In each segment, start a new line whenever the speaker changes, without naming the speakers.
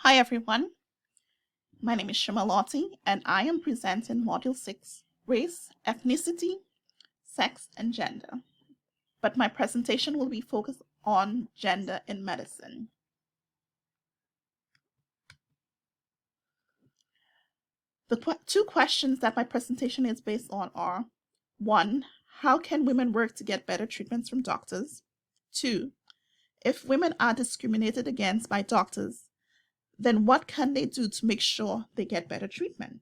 Hi everyone, my name is Shimalotti and I am presenting Module 6, Race, Ethnicity, Sex and Gender. But my presentation will be focused on gender in medicine. The two questions that my presentation is based on are: 1. How can women work to get better treatments from doctors? 2. If women are discriminated against by doctors, then what can they do to make sure they get better treatment?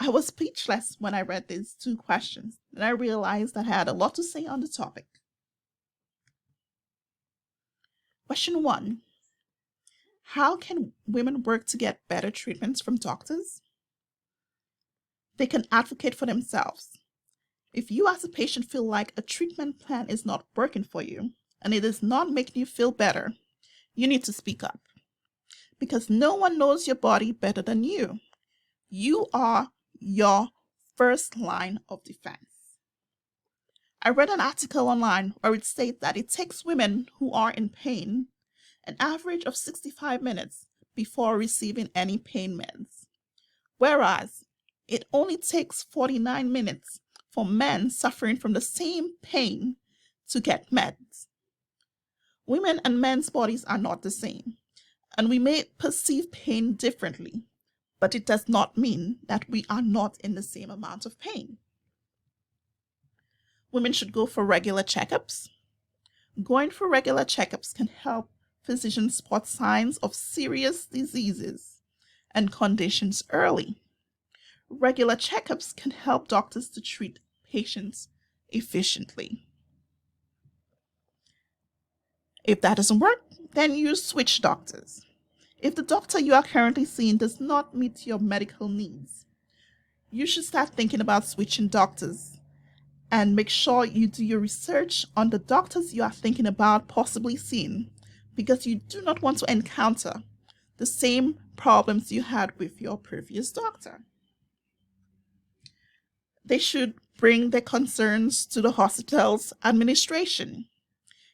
I was speechless when I read these two questions, and I realized that I had a lot to say on the topic. Question 1. How can women work to get better treatments from doctors? They can advocate for themselves. If you as a patient feel like a treatment plan is not working for you, and it is not making you feel better, you need to speak up. Because no one knows your body better than you. You are your first line of defense. I read an article online where it states that it takes women who are in pain an average of 65 minutes before receiving any pain meds, whereas it only takes 49 minutes for men suffering from the same pain to get meds. Women and men's bodies are not the same, and we may perceive pain differently, but it does not mean that we are not in the same amount of pain. Women should go for regular checkups. Going for regular checkups can help physicians spot signs of serious diseases and conditions early. Regular checkups can help doctors to treat patients efficiently. If that doesn't work, then you switch doctors. If the doctor you are currently seeing does not meet your medical needs, you should start thinking about switching doctors and make sure you do your research on the doctors you are thinking about possibly seeing, because you do not want to encounter the same problems you had with your previous doctor. They should bring their concerns to the hospital's administration.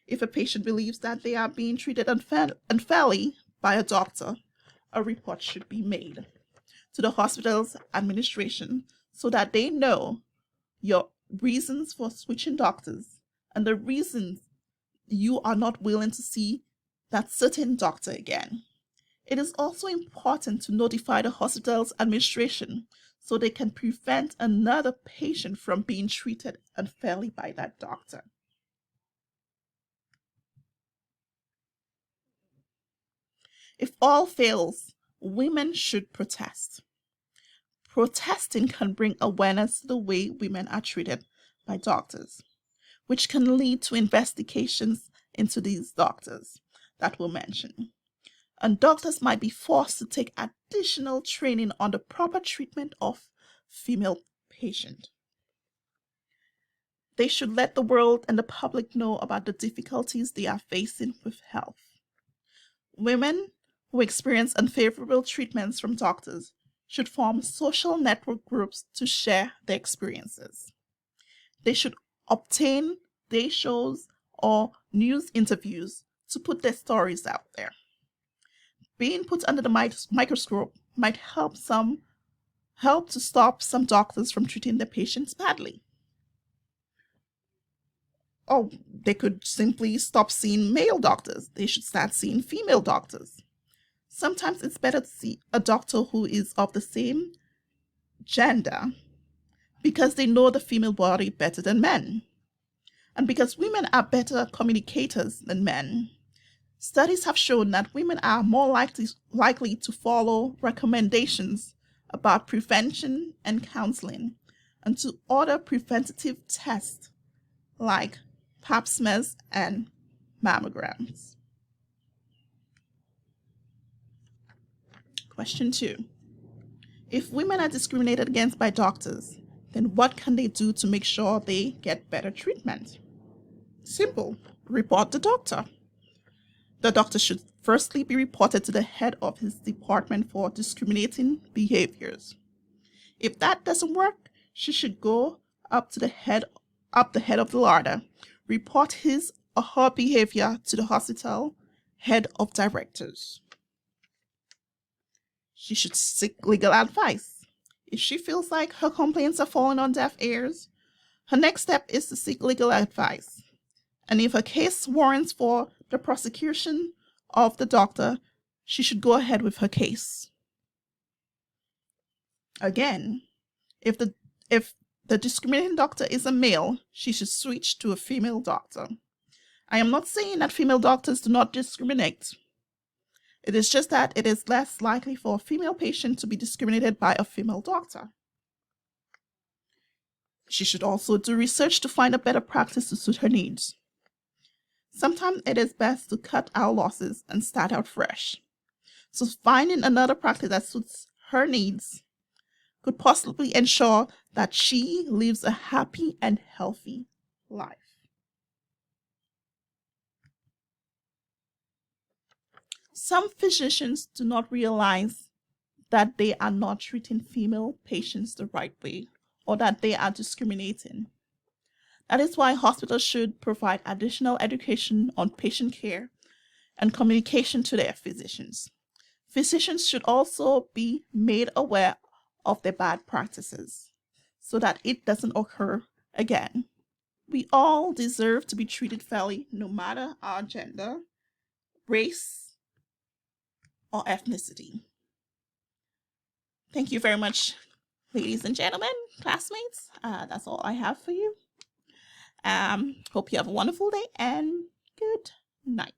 If a patient believes that they are being treated unfairly by a doctor, a report should be made to the hospital's administration so that they know your reasons for switching doctors and the reasons you are not willing to see that certain doctor again. It is also important to notify the hospital's administration so they can prevent another patient from being treated unfairly by that doctor. If all fails, women should protest. Protesting can bring awareness to the way women are treated by doctors, which can lead to investigations into these doctors that we'll mention. And doctors might be forced to take additional training on the proper treatment of female patients. They should let the world and the public know about the difficulties they are facing with health. Women who experience unfavorable treatments from doctors should form social network groups to share their experiences. They should obtain day shows or news interviews to put their stories out there. Being put under the microscope might help to stop some doctors from treating their patients badly. Or they could simply stop seeing male doctors. They should start seeing female doctors. Sometimes it's better to see a doctor who is of the same gender because they know the female body better than men. And because women are better communicators than men. Studies have shown that women are more likely to follow recommendations about prevention and counseling and to order preventative tests like pap smears and mammograms. Question 2. If women are discriminated against by doctors, then what can they do to make sure they get better treatment? Simple. Report the doctor. The doctor should firstly be reported to the head of his department for discriminating behaviors. If that doesn't work, she should go up the head of the ladder, report his or her behavior to the hospital head of directors. she should seek legal advice. If she feels like her complaints are falling on deaf ears, her next step is to seek legal advice. And if a case warrants for the prosecution of the doctor, she should go ahead with her case. Again, if the discriminating doctor is a male, she should switch to a female doctor. I am not saying that female doctors do not discriminate. It is just that it is less likely for a female patient to be discriminated by a female doctor. She should also do research to find a better practice to suit her needs. Sometimes it is best to cut our losses and start out fresh. So finding another practice that suits her needs could possibly ensure that she lives a happy and healthy life. Some physicians do not realize that they are not treating female patients the right way or that they are discriminating. That is why hospitals should provide additional education on patient care and communication to their physicians. Physicians should also be made aware of their bad practices so that it doesn't occur again. We all deserve to be treated fairly, no matter our gender, race, or ethnicity. Thank you very much, ladies and gentlemen, classmates. That's all I have for you. Hope you have a wonderful day and good night.